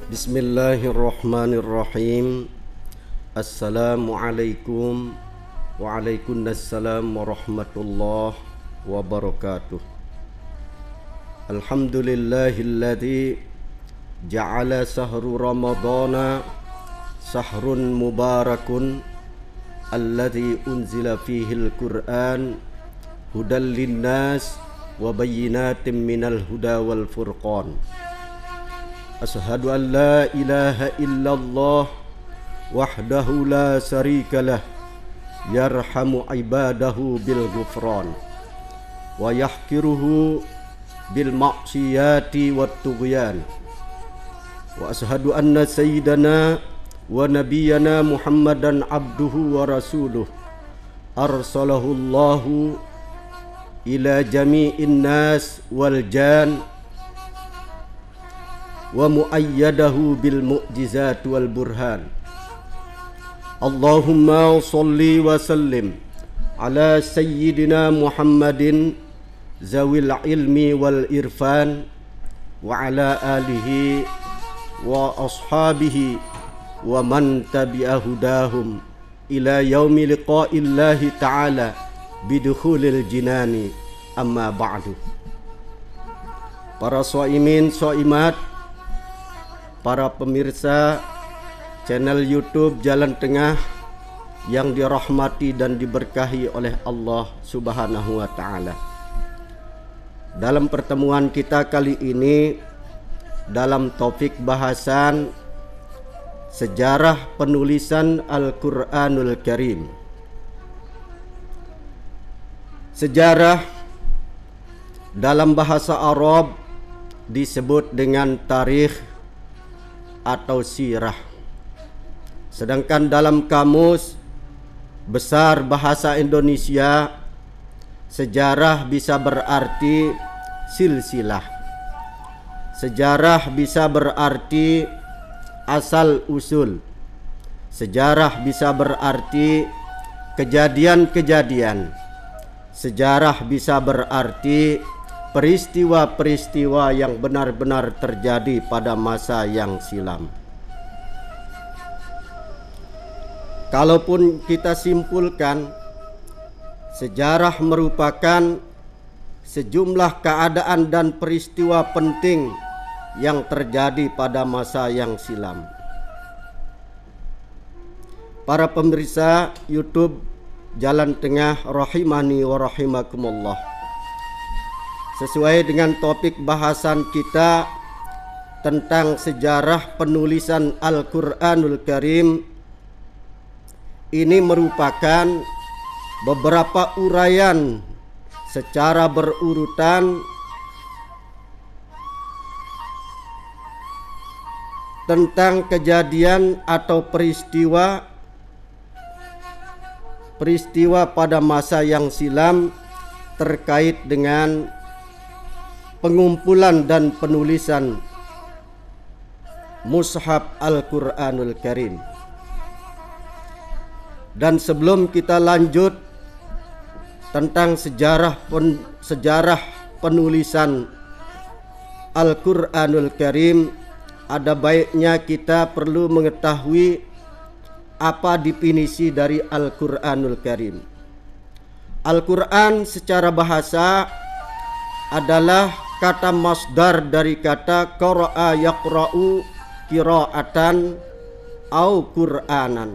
Bismillahirrahmanirrahim. Assalamualaikum waalaikumsalam warahmatullahi wabarakatuh. Alhamdulillahilladzi ja'ala sahru ramadana sahrun mubarakun alladzi unzila fihil Qur'an hudal linnas wa bayyinatin minal huda wal furqan. Ashhadu an la ilaha illallah wahdahu la syarikalah yarhamu ibadahu bil ghufran wa yahkiruhu bil ma'siyati wat tughyan. Wa ashhadu anna sayyidana wa nabiyyana Muhammadan abduhu wa rasuluh arsalahu Allahu ila jami'in nas wal jan wa muayyadahu bil mu'jizat wal burhan. Allahumma salli wa sallim ala sayyidina Muhammadin zawil ilmi wal irfan wa ala alihi wa ashabihi wa man tabi'a hudahum ila yaumi liqa'illahi ta'ala bidukhulil jinani, amma ba'du. Para shaimin shaimat, para pemirsa channel YouTube Jalan Tengah yang dirahmati dan diberkahi oleh Allah Subhanahu wa taala. Dalam pertemuan kita kali ini dalam topik bahasan sejarah penulisan Al-Qur'anul Karim. Sejarah dalam bahasa Arab disebut dengan tarikh atau sirah. Sedangkan dalam kamus besar bahasa Indonesia, sejarah bisa berarti silsilah. Sejarah bisa berarti asal usul. Sejarah bisa berarti kejadian-kejadian. Sejarah bisa berarti peristiwa-peristiwa yang benar-benar terjadi pada masa yang silam. Kalaupun kita simpulkan, sejarah merupakan sejumlah keadaan dan peristiwa penting yang terjadi pada masa yang silam. Para pemirsa YouTube Jalan Tengah rahimani wa rahimakumullah. Sesuai dengan topik bahasan kita tentang sejarah penulisan Al-Qur'anul Karim, ini merupakan beberapa uraian secara berurutan tentang kejadian atau peristiwa pada masa yang silam terkait dengan pengumpulan dan penulisan Mushaf Al-Qur'anul Karim. Dan sebelum kita lanjut tentang sejarah penulisan Al-Qur'anul Karim, ada baiknya kita perlu mengetahui apa definisi dari Al-Qur'anul Karim. Al-Qur'an secara bahasa adalah kata masdar dari kata qara'a yaqra'u qira'atan au Qur'anan,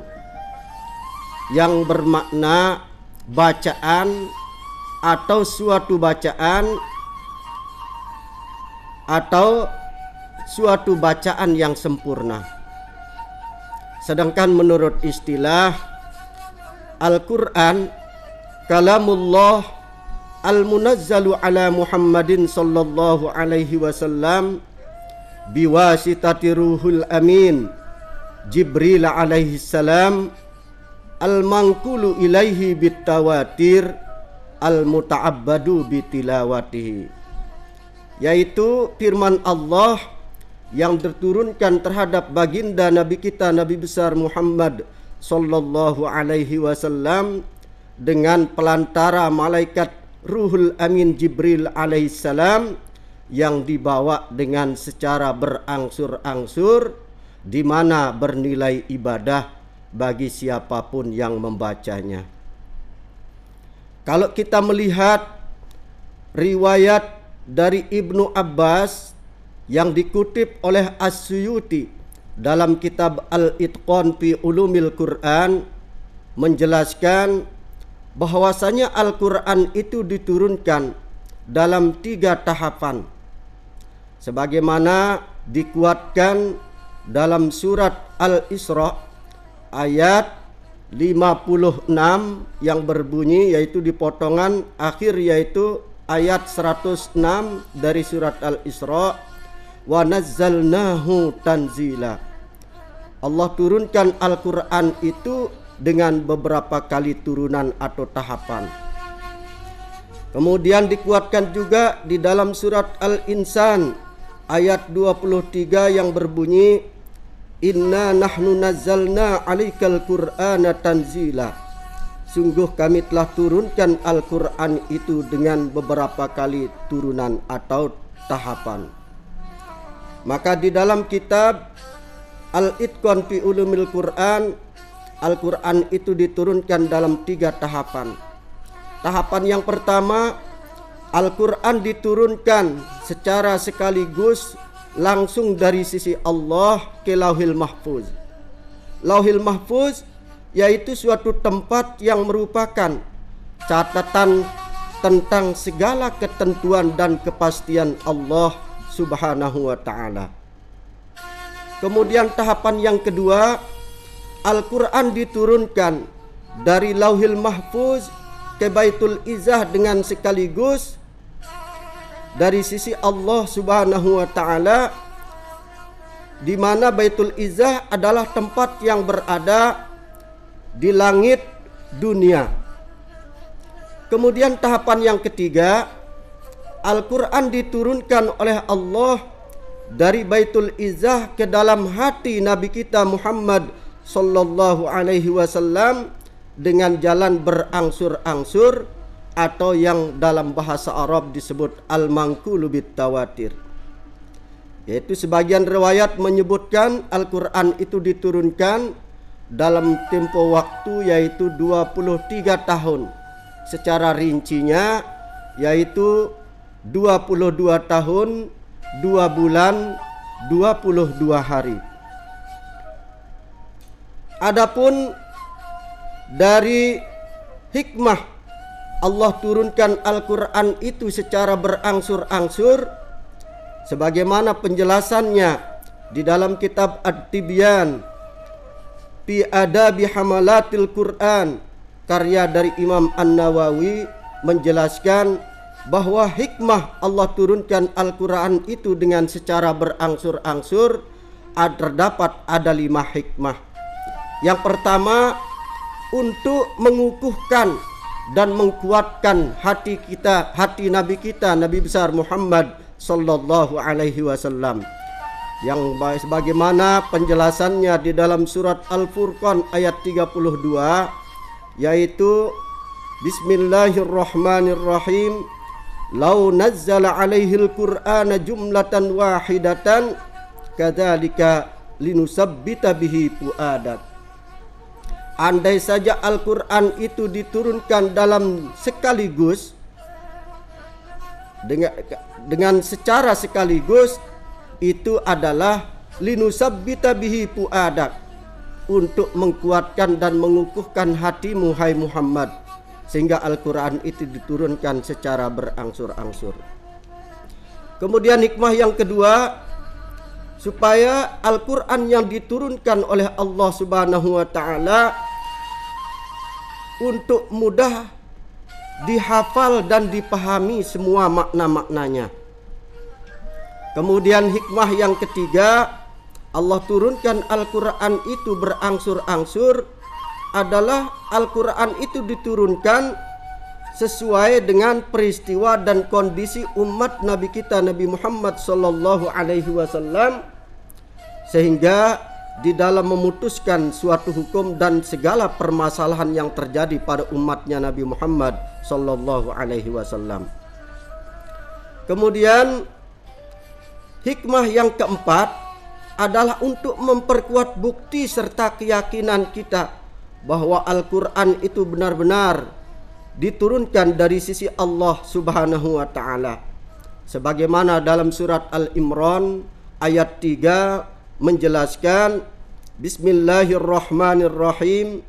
yang bermakna bacaan atau suatu bacaan atau suatu bacaan yang sempurna. Sedangkan menurut istilah Al-Qur'an kalamullah al-munazzalu ala Muhammadin sallallahu alaihi wasallam biwasitati ruhul amin Jibril alaihi salam al-manqulu ilaihi bitawatir al-muta'abbadu bitilawatihi, yaitu firman Allah yang diturunkan terhadap baginda Nabi kita Nabi besar Muhammad sallallahu alaihi wasallam dengan pelantara malaikat Ruhul Amin Jibril alaihissalam yang dibawa dengan secara berangsur-angsur di mana bernilai ibadah bagi siapapun yang membacanya. Kalau kita melihat riwayat dari Ibnu Abbas yang dikutip oleh As-Suyuti dalam kitab Al-Itqan fi Ulumil Quran, menjelaskan bahwasanya Al-Quran itu diturunkan dalam 3 tahapan, sebagaimana dikuatkan dalam surat Al-Isra ayat 56 yang berbunyi, yaitu di potongan akhir, yaitu ayat 106 dari surat Al-Isra, wa nazzalnahu tanzila. Allah turunkan Al-Quran itu dengan beberapa kali turunan atau tahapan. Kemudian dikuatkan juga di dalam surat Al-Insan ayat 23 yang berbunyi, inna nahnu nazzalna 'alaikal qur'ana tanzila. Sungguh kami telah turunkan Al-Quran itu dengan beberapa kali turunan atau tahapan. Maka di dalam kitab Al-Itqan fi Ulumil Quran, Al-Quran itu diturunkan dalam 3 tahapan. Tahapan yang pertama, Al-Quran diturunkan secara sekaligus langsung dari sisi Allah ke Lauhil Mahfuz. Lauhil Mahfuz yaitu suatu tempat yang merupakan catatan tentang segala ketentuan dan kepastian Allah Subhanahu wa ta'ala. Kemudian tahapan yang kedua, Al-Quran diturunkan dari Lauhil Mahfuz ke Baitul Izzah dengan sekaligus dari sisi Allah Subhanahu wa ta'ala, di mana Baitul Izzah adalah tempat yang berada di langit dunia. Kemudian tahapan yang ketiga, Al-Quran diturunkan oleh Allah dari Baitul Izzah ke dalam hati Nabi kita Muhammad sallallahu alaihi wasallam dengan jalan berangsur-angsur, atau yang dalam bahasa Arab disebut al-manqulu bit tawatir. Yaitu sebagian riwayat menyebutkan Al-Quran itu diturunkan dalam tempo waktu yaitu 23 tahun. Secara rincinya yaitu 22 tahun, 2 bulan, 22 hari. Adapun dari hikmah Allah turunkan Al-Quran itu secara berangsur-angsur, sebagaimana penjelasannya di dalam kitab At-Tibyan fi Adabi Hamalatil Quran, karya dari Imam An-Nawawi, menjelaskan bahwa hikmah Allah turunkan Al-Quran itu dengan secara berangsur-angsur terdapat ada 5 hikmah. Yang pertama, untuk mengukuhkan dan menguatkan hati kita, hati Nabi kita, Nabi besar Muhammad sallallahu alaihi wasallam, yang sebagaimana penjelasannya di dalam surat Al-Furqan ayat 32, yaitu Bismillahirrahmanirrahim, lau nazzala alaihil qur'ana jumlatan wahidatan kadzalika linusabbita bihi fuadak. Andai saja Al-Quran itu diturunkan dalam sekaligus, dengan secara sekaligus, itu adalah linusabbita bihi fuadak, untuk menguatkan dan mengukuhkan hatimu hai Muhammad, sehingga Al-Quran itu diturunkan secara berangsur-angsur. Kemudian hikmah yang kedua, supaya Al-Quran yang diturunkan oleh Allah Subhanahu wa ta'ala untuk mudah dihafal dan dipahami semua makna-maknanya. Kemudian hikmah yang ketiga, Allah turunkan Al-Quran itu berangsur-angsur adalah Al-Quran itu diturunkan sesuai dengan peristiwa dan kondisi umat Nabi kita Nabi Muhammad sallallahu alaihi wasallam, sehingga di dalam memutuskan suatu hukum dan segala permasalahan yang terjadi pada umatnya Nabi Muhammad sallallahu alaihi wasallam. Kemudian hikmah yang keempat, adalah untuk memperkuat bukti serta keyakinan kita bahwa Al-Quran itu benar-benar diturunkan dari sisi Allah Subhanahu wa ta'ala. Sebagaimana dalam surat Al-Imran ayat 3 menjelaskan, Bismillahirrahmanirrahim,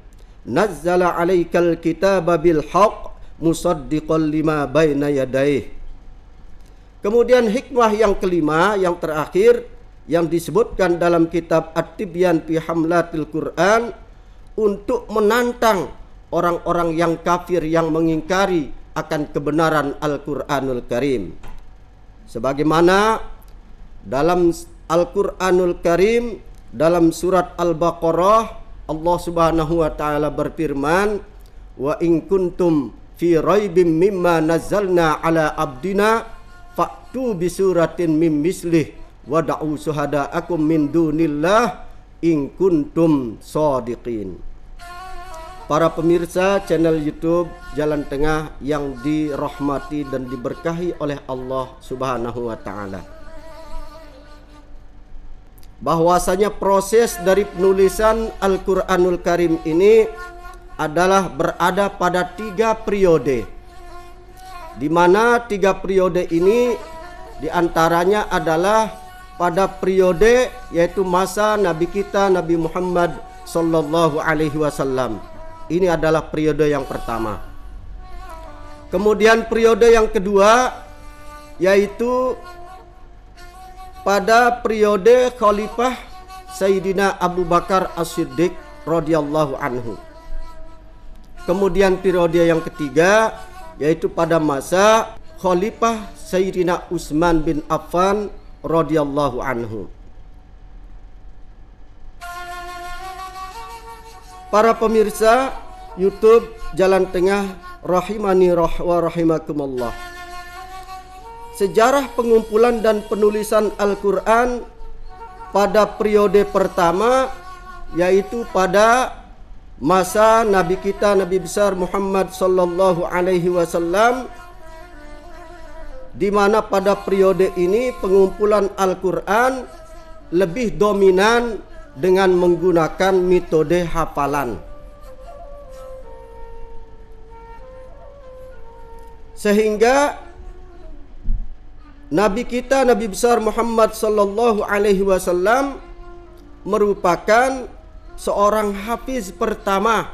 Nazzala alaikal kitaba bil haqq musaddiqan lima baina yadayh. Kemudian hikmah yang kelima, yang terakhir, yang disebutkan dalam kitab At-Tibyan fi Hamlatil Quran, untuk menantang orang-orang yang kafir yang mengingkari akan kebenaran Al-Quranul Karim. Sebagaimana dalam Al-Quranul Karim, dalam surat Al-Baqarah, Allah Subhanahu wa ta'ala berfirman, wa in kuntum fi raibim mimma nazzalna ala abdina fa'tu bisuratin mim mislih wada'u suhada'akum min dunillah in kuntum shadiqin. Para pemirsa channel YouTube Jalan Tengah yang dirahmati dan diberkahi oleh Allah Subhanahu wa ta'ala, bahwasanya proses dari penulisan Al-Quranul Karim ini adalah berada pada 3 periode, di mana 3 periode ini diantaranya adalah pada periode yaitu masa Nabi kita Nabi Muhammad Sallallahu Alaihi Wasallam. Ini adalah periode yang pertama. Kemudian periode yang kedua yaitu pada periode Khalifah Sayyidina Abu Bakar As-Siddiq radhiyallahu anhu. Kemudian periode yang ketiga yaitu pada masa Khalifah Sayyidina Utsman bin Affan radhiyallahu anhu. Para pemirsa YouTube Jalan Tengah rahimani wa rahimakumullah, sejarah pengumpulan dan penulisan Al-Quran pada periode pertama yaitu pada masa Nabi kita Nabi besar Muhammad Sallallahu Alaihi Wasallam, di mana pada periode ini pengumpulan Al-Quran lebih dominan dengan menggunakan metode hafalan. Sehingga Nabi kita Nabi besar Muhammad Sallallahu Alaihi Wasallam merupakan seorang hafiz pertama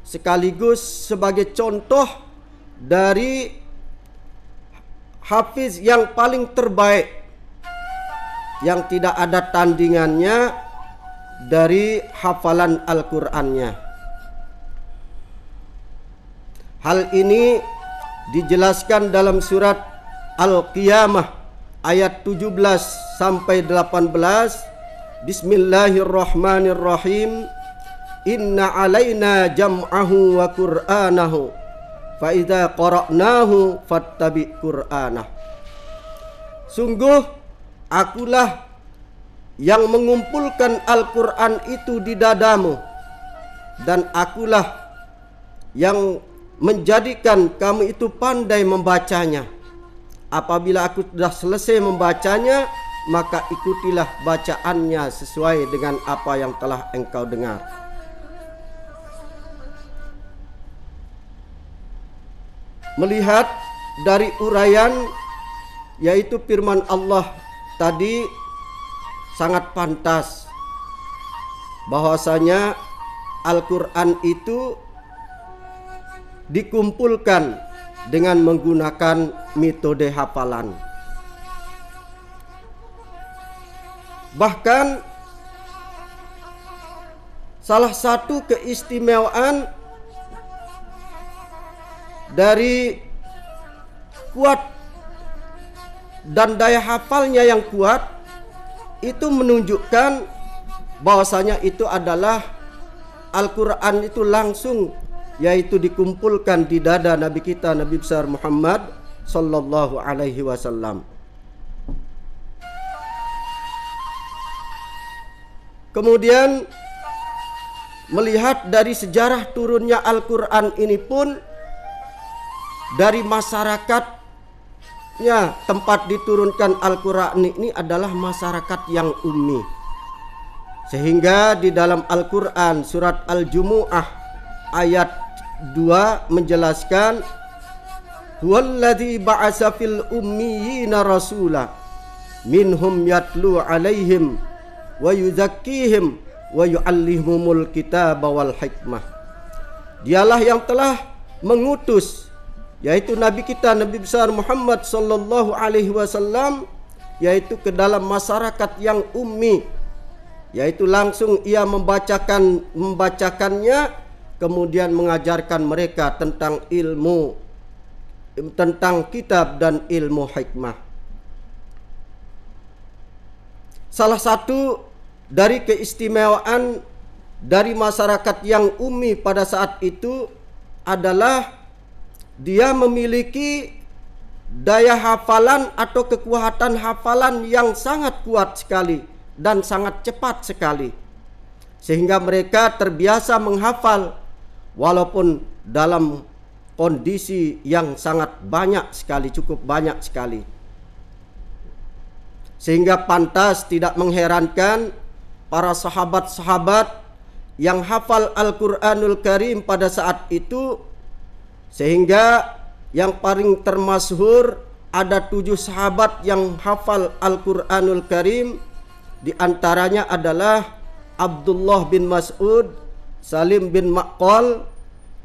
sekaligus sebagai contoh dari hafiz yang paling terbaik yang tidak ada tandingannya dari hafalan Al-Qur'annya. Hal ini dijelaskan dalam surat Al-Qiyamah ayat 17 sampai 18. Bismillahirrahmanirrahim. Inna alaina jam'ahu wa qur'anahu fa idza qara'nahu fattabi' qur'anah. Sungguh akulah yang mengumpulkan Al-Quran itu di dadamu, dan akulah yang menjadikan kamu itu pandai membacanya. Apabila aku sudah selesai membacanya, maka ikutilah bacaannya sesuai dengan apa yang telah engkau dengar. Melihat dari uraian yaitu firman Allah tadi, sangat pantas bahwasanya Al-Quran itu dikumpulkan dengan menggunakan metode hafalan. Bahkan salah satu keistimewaan dari kuat dan daya hafalnya yang kuat itu menunjukkan bahwasanya itu adalah Al-Quran itu langsung yaitu dikumpulkan di dada Nabi kita Nabi besar Muhammad Sallallahu Alaihi Wasallam. Kemudian melihat dari sejarah turunnya Al-Quran ini pun, dari masyarakatnya tempat diturunkan Al-Quran ini adalah masyarakat yang ummi, Sehingga di dalam Al-Quran surat Al-Jumu'ah ayat 2 menjelaskan, huwallazi ba'asa fil ummiyina rasula minhum yatlu alaihim wa yuzakkihim wa yu'allimumul kitaba wal hikmah. Dialah yang telah mengutus, yaitu Nabi kita, Nabi besar Muhammad sallallahu alaihi wasallam, yaitu ke dalam masyarakat yang ummi, yaitu langsung ia membacakannya, kemudian mengajarkan mereka tentang ilmu, tentang kitab dan ilmu hikmah. Salah satu dari keistimewaan dari masyarakat yang ummi pada saat itu adalah dia memiliki daya hafalan atau kekuatan hafalan yang sangat kuat sekali dan sangat cepat sekali, sehingga mereka terbiasa menghafal walaupun dalam kondisi yang sangat banyak sekali, cukup banyak sekali. Sehingga pantas tidak mengherankan para sahabat-sahabat yang hafal Al-Quranul Karim pada saat itu, sehingga yang paling termasyhur ada 7 sahabat yang hafal Al-Quranul Karim. Di antaranya adalah Abdullah bin Mas'ud, Salim bin Maqqal,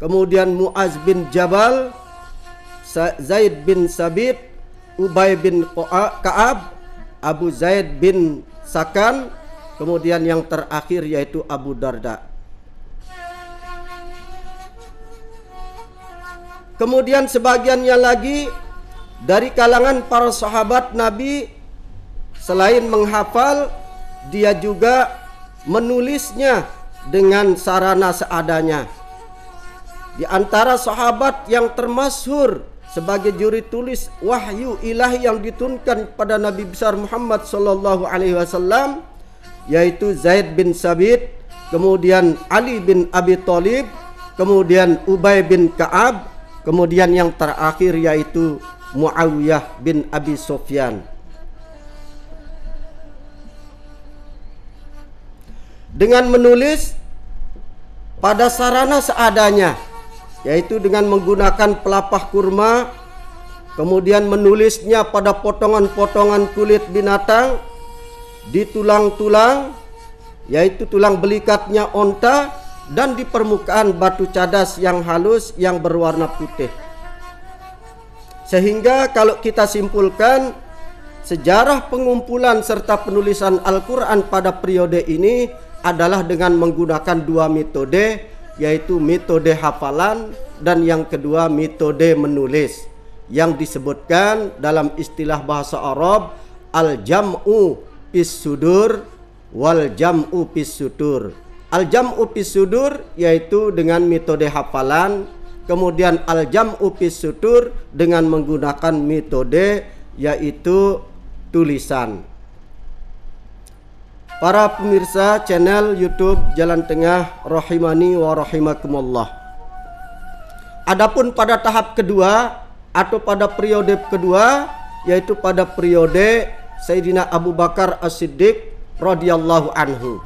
kemudian Muaz bin Jabal, Zaid bin Sabit, Ubay bin Ka'ab, Abu Zaid bin Sakan, kemudian yang terakhir yaitu Abu Darda. Kemudian sebagiannya lagi dari kalangan para sahabat Nabi, selain menghafal, dia juga menulisnya dengan sarana seadanya. Di antara sahabat yang termasyhur sebagai juri tulis wahyu ilahi yang diturunkan pada Nabi besar Muhammad sallallahu alaihi wasallam, yaitu Zaid bin Sabit, kemudian Ali bin Abi Thalib, kemudian Ubay bin Ka'ab, kemudian yang terakhir yaitu Muawiyah bin Abi Sufyan. Dengan menulis pada sarana seadanya, yaitu dengan menggunakan pelapah kurma, kemudian menulisnya pada potongan-potongan kulit binatang, di tulang-tulang, yaitu tulang belikatnya onta, dan di permukaan batu cadas yang halus yang berwarna putih. Sehingga kalau kita simpulkan, sejarah pengumpulan serta penulisan Al-Quran pada periode ini adalah dengan menggunakan 2 metode, yaitu metode hafalan dan yang kedua metode menulis, yang disebutkan dalam istilah bahasa Arab al-jam'u fis sudur wal jam'u fis sudur. Al-jam'u fis sudur yaitu dengan metode hafalan, kemudian al-jam'u fis sudur dengan menggunakan metode yaitu tulisan. Para pemirsa channel YouTube Jalan Tengah rahimani wa rahimakumullah. Adapun pada tahap kedua atau pada periode kedua, yaitu pada periode Sayyidina Abu Bakar As-Siddiq radhiyallahu anhu.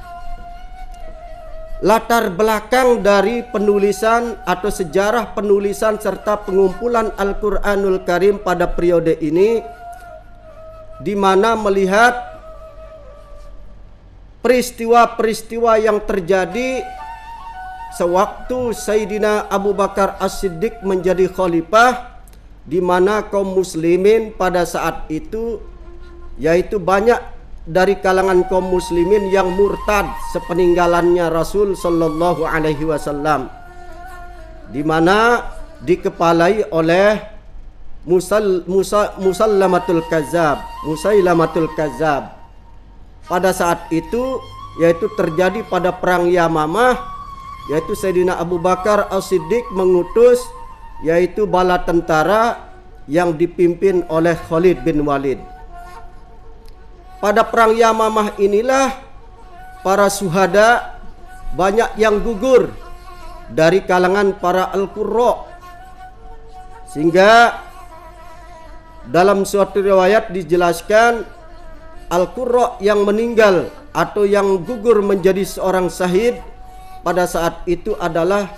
Latar belakang dari penulisan atau sejarah penulisan serta pengumpulan Al-Quranul Karim pada periode ini, di mana melihat peristiwa-peristiwa yang terjadi sewaktu Sayyidina Abu Bakar As-Siddiq menjadi khalifah, di mana kaum muslimin pada saat itu, yaitu banyak dari kalangan kaum muslimin yang murtad sepeninggalannya Rasul sallallahu alaihi wasallam, di mana dikepalai oleh Musallamatul Kazzab. Pada saat itu, yaitu terjadi pada perang Yamamah, yaitu Sayyidina Abu Bakar As-Siddiq mengutus yaitu bala tentara yang dipimpin oleh Khalid bin Walid. Pada perang Yamamah inilah para syuhada banyak yang gugur dari kalangan para al-qurra, sehingga dalam suatu riwayat dijelaskan al-qurra yang meninggal atau yang gugur menjadi seorang syahid pada saat itu adalah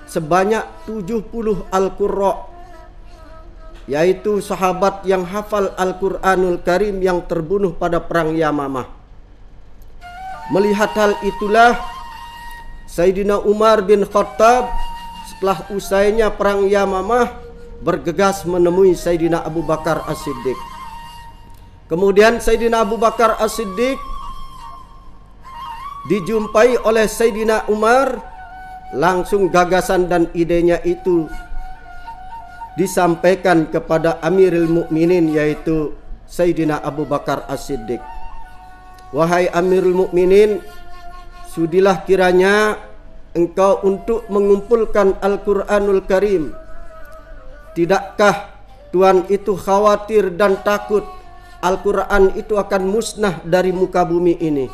sebanyak 70 al-qurra, yaitu sahabat yang hafal Al-Quranul Karim yang terbunuh pada perang Yamamah. Melihat hal itulah Sayyidina Umar bin Khattab setelah usainya perang Yamamah bergegas menemui Sayyidina Abu Bakar As-Siddiq. Kemudian Sayyidina Abu Bakar As-Siddiq dijumpai oleh Sayyidina Umar, langsung gagasan dan idenya itu disampaikan kepada Amirul Mukminin, yaitu Sayyidina Abu Bakar As-Siddiq. Wahai Amirul Mukminin, sudilah kiranya engkau untuk mengumpulkan Al-Quranul Karim. Tidakkah Tuhan itu khawatir dan takut Al-Quran itu akan musnah dari muka bumi ini?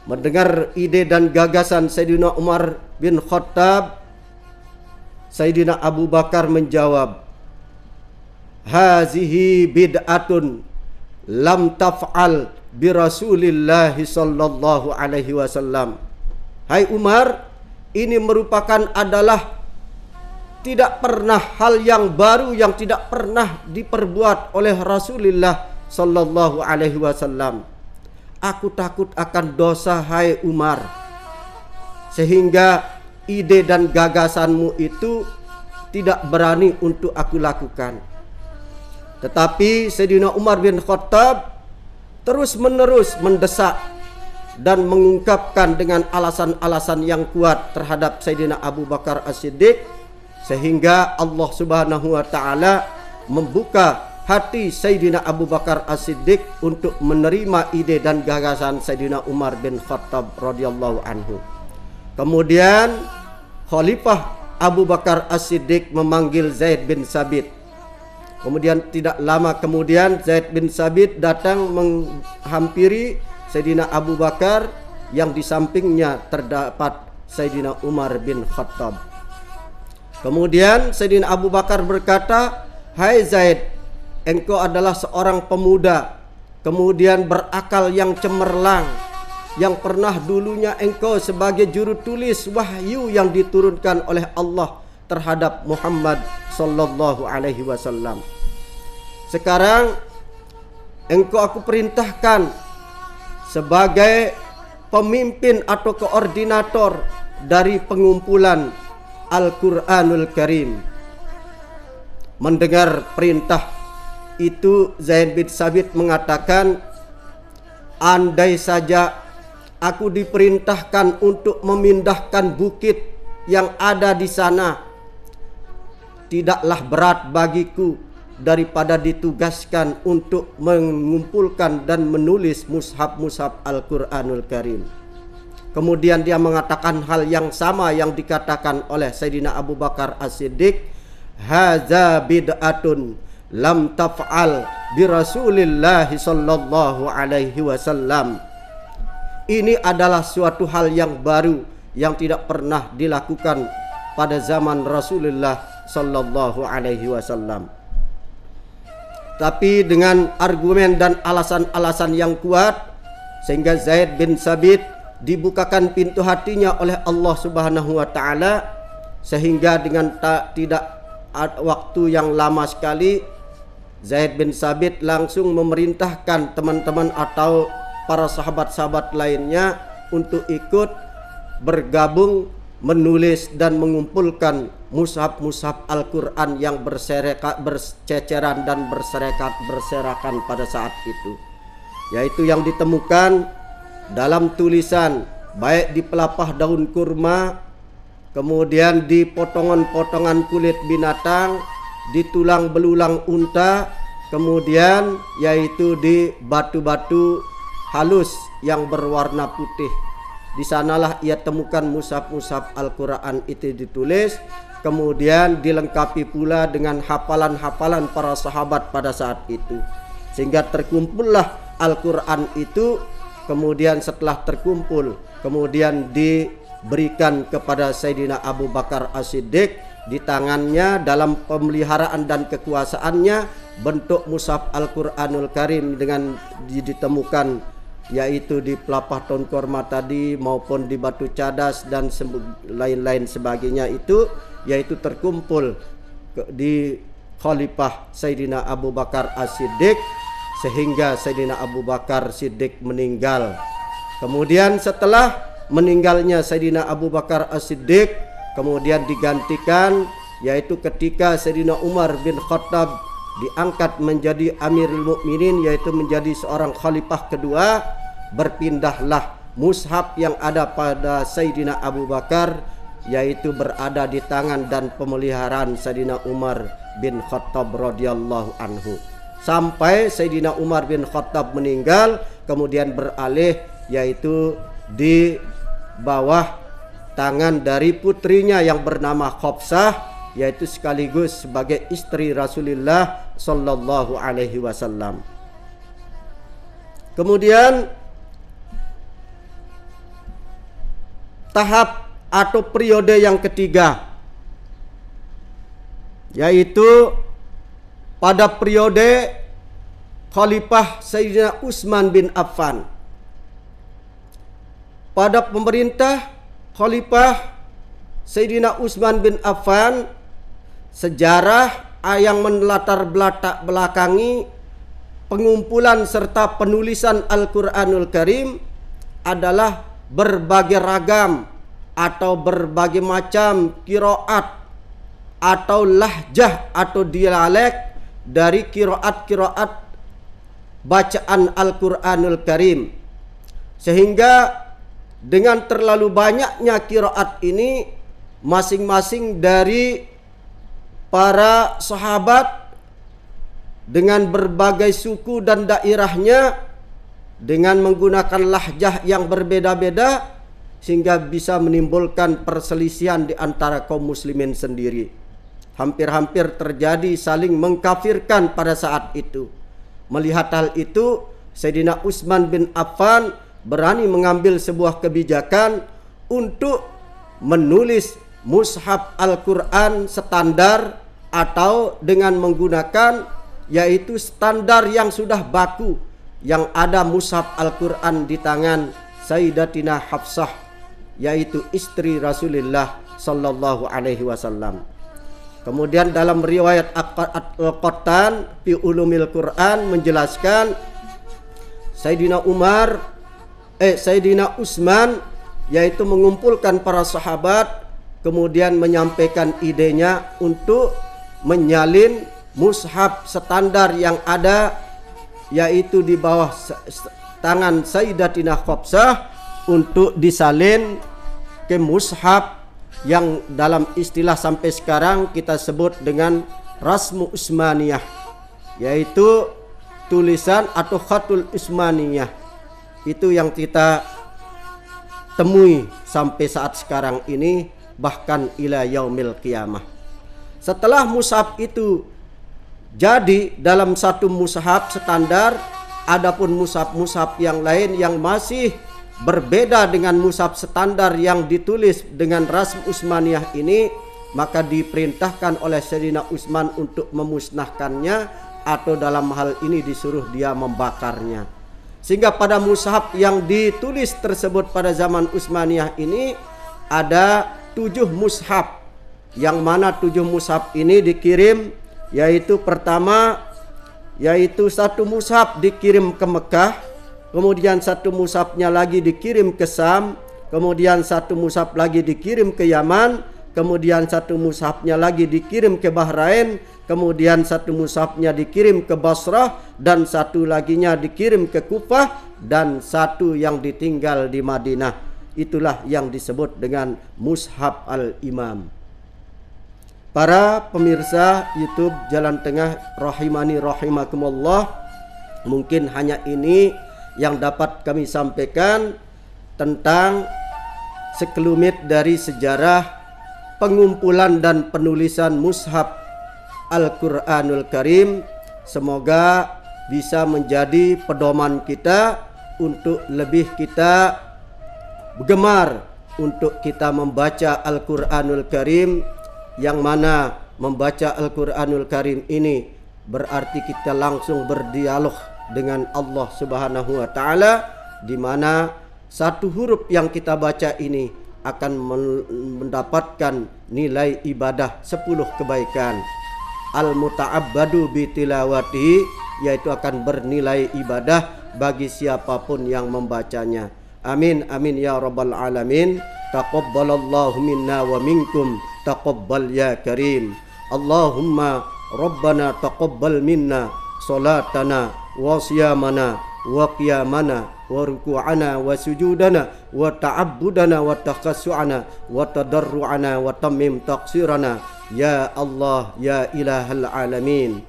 Mendengar ide dan gagasan Sayyidina Umar bin Khattab, Sayyidina Abu Bakar menjawab, hazihi bid'atun lam taf'al bi Rasulillah sallallahu alaihi wasallam. Hai Umar, ini merupakan adalah tidak pernah hal yang baru yang tidak pernah diperbuat oleh Rasulullah sallallahu alaihi wasallam. Aku takut akan dosa, hai Umar, sehingga ide dan gagasanmu itu tidak berani untuk aku lakukan. Tetapi Sayyidina Umar bin Khattab terus menerus mendesak dan mengungkapkan dengan alasan-alasan yang kuat terhadap Sayyidina Abu Bakar As-Siddiq, sehingga Allah Subhanahu wa taala membuka hati Sayyidina Abu Bakar As-Siddiq untuk menerima ide dan gagasan Sayyidina Umar bin Khattab radhiyallahu anhu. Kemudian Khalifah Abu Bakar As-Siddiq memanggil Zaid bin Sabit. Kemudian tidak lama kemudian Zaid bin Sabit datang menghampiri Sayyidina Abu Bakar, yang di sampingnya terdapat Sayyidina Umar bin Khattab. Kemudian Sayyidina Abu Bakar berkata, hai Zaid, engkau adalah seorang pemuda, kemudian berakal yang cemerlang, yang pernah dulunya engkau sebagai juru tulis wahyu yang diturunkan oleh Allah terhadap Muhammad sallallahu alaihi wasallam. Sekarang engkau aku perintahkan sebagai pemimpin atau koordinator dari pengumpulan Al-Quranul Karim. Mendengar perintah itu, Zaid bin Sabit mengatakan, andai saja aku diperintahkan untuk memindahkan bukit yang ada di sana, tidaklah berat bagiku daripada ditugaskan untuk mengumpulkan dan menulis mushaf-mushaf Al-Quranul Karim. Kemudian dia mengatakan hal yang sama yang dikatakan oleh Sayyidina Abu Bakar As-Siddiq, haza bid'atun lam taf'al bi Rasulillah sallallahu alaihi wasallam. Ini adalah suatu hal yang baru yang tidak pernah dilakukan pada zaman Rasulullah sallallahu alaihi wasallam. Tapi dengan argumen dan alasan-alasan yang kuat, sehingga Zaid bin Sabit dibukakan pintu hatinya oleh Allah Subhanahu wa taala, sehingga dengan tidak waktu yang lama sekali Zaid bin Sabit langsung memerintahkan teman-teman atau para sahabat-sahabat lainnya untuk ikut bergabung menulis dan mengumpulkan mushaf-mushaf Al-Quran yang berceceran dan berserakan pada saat itu, yaitu yang ditemukan dalam tulisan baik di pelapah daun kurma, kemudian di potongan-potongan kulit binatang, di tulang belulang unta, kemudian yaitu di batu-batu halus yang berwarna putih. Di sanalah ia temukan mushaf-mushaf Al-Quran itu ditulis, kemudian dilengkapi pula dengan hafalan-hafalan para sahabat pada saat itu, sehingga terkumpullah Al-Quran itu. Kemudian setelah terkumpul, kemudian diberikan kepada Sayyidina Abu Bakar As-Siddiq. Di tangannya dalam pemeliharaan dan kekuasaannya bentuk mushaf Al-Quranul Karim dengan ditemukan yaitu di Pelapah Tahun Korma tadi maupun di Batu Cadas dan lain-lain sebagainya itu, yaitu terkumpul di Khalifah Sayyidina Abu Bakar As-Siddiq sehingga Sayyidina Abu Bakar Siddiq meninggal. Kemudian setelah meninggalnya Sayyidina Abu Bakar As-Siddiq kemudian digantikan, yaitu ketika Sayyidina Umar bin Khattab diangkat menjadi Amirul Mukminin, yaitu menjadi seorang khalifah kedua, berpindahlah mushaf yang ada pada Sayyidina Abu Bakar, yaitu berada di tangan dan pemeliharaan Sayyidina Umar bin Khattab radhiyallahu anhu, sampai Sayyidina Umar bin Khattab meninggal, kemudian beralih yaitu di bawah tangan dari putrinya yang bernama Hafsah, yaitu sekaligus sebagai istri Rasulullah sallallahu alaihi wasallam. Kemudian tahap atau periode yang ketiga, yaitu pada periode Khalifah Sayyidina Utsman bin Affan. Pada pemerintah Khalifah Sayyidina Utsman bin Affan, sejarah yang melatar belakangi pengumpulan serta penulisan Al-Quranul Karim adalah berbagai ragam atau berbagai macam qiraat atau lahjah atau dialek dari qiraat bacaan Al-Quranul Karim, sehingga dengan terlalu banyaknya qiraat ini, masing-masing dari para sahabat dengan berbagai suku dan daerahnya dengan menggunakan lahjah yang berbeda-beda, sehingga bisa menimbulkan perselisihan di antara kaum muslimin sendiri. Hampir-hampir terjadi saling mengkafirkan pada saat itu. Melihat hal itu, Sayyidina Utsman bin Affan berani mengambil sebuah kebijakan untuk menulis mushaf Al-Quran standar atau dengan menggunakan yaitu standar yang sudah baku, yang ada mushaf Al-Quran di tangan Sayyidatina Hafsah, yaitu istri Rasulullah sallallahu alaihi wasallam. Kemudian dalam riwayat Al-Qattan fi Ulumil Quran menjelaskan Sayyidina Utsman yaitu mengumpulkan para sahabat, kemudian menyampaikan idenya untuk menyalin mushaf standar yang ada yaitu di bawah tangan Sayyidatina Hafsah untuk disalin ke mushaf yang dalam istilah sampai sekarang kita sebut dengan Rasmu Utsmaniyah, yaitu tulisan atau khatul Utsmaniyah. Itu yang kita temui sampai saat sekarang ini, bahkan ila yaumil qiyamah. Setelah mushaf itu jadi dalam satu mushaf standar, adapun mushaf-mushaf yang lain yang masih berbeda dengan mushaf standar yang ditulis dengan Rasm Utsmaniyah ini, maka diperintahkan oleh Sayyidina Utsman untuk memusnahkannya, atau dalam hal ini disuruh dia membakarnya. Sehingga pada mushaf yang ditulis tersebut pada zaman Utsmaniyah ini ada 7 mushaf, yang mana 7 mushaf ini dikirim, yaitu pertama yaitu satu mushaf dikirim ke Mekah, kemudian satu mushafnya lagi dikirim ke Sam, kemudian satu mushaf lagi dikirim ke Yaman, kemudian satu mushafnya lagi dikirim ke Bahrain, kemudian satu mushafnya dikirim ke Basrah, dan satu laginya dikirim ke Kufah, dan satu yang ditinggal di Madinah. Itulah yang disebut dengan Mushaf Al-Imam. Para pemirsa YouTube Jalan Tengah rahimani rahimakumullah, mungkin hanya ini yang dapat kami sampaikan tentang sekelumit dari sejarah pengumpulan dan penulisan mushaf Al-Quranul Karim. Semoga bisa menjadi pedoman kita untuk lebih kita gemar untuk kita membaca Al-Quranul Karim, yang mana membaca Al-Quranul Karim ini berarti kita langsung berdialog dengan Allah Subhanahu wa Ta'ala, di mana satu huruf yang kita baca ini akan mendapatkan nilai ibadah 10 kebaikan. Al-muta'abbadu bitilawati, yaitu akan bernilai ibadah bagi siapapun yang membacanya. Amin amin ya rabbal alamin. Taqabbalallahu minna wa minkum, taqabbal ya karim. Allahumma rabbana taqabbal minna salatana wa siyamana wa qiyamana wa ruku'ana wa sujudana wa ta'abbudana wa takassu'ana wa tadarru'ana wa tammim taqsirana ya Allah ya ilahal alamin.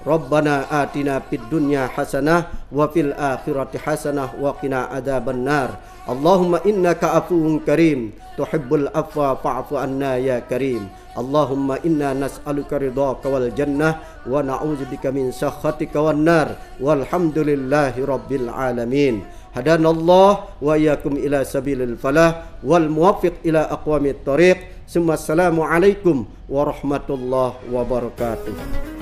Rabbana atina fid dunya hasanah wa fil akhirati hasanah wa qina adzabannar. Allahumma innaka afuwun karim tuhibbul afwa fa'fu anna ya karim. Allahumma inna nas'aluka ridhaka wal jannah wa na'udzubika min sakhatika wan nar. Walhamdulillahi rabbil alamin. Hadanallah wa iyyakum ila sabilil falah wal muwaffiq ila aqwamit thariq. Assalamu alaikum warahmatullahi wabarakatuh.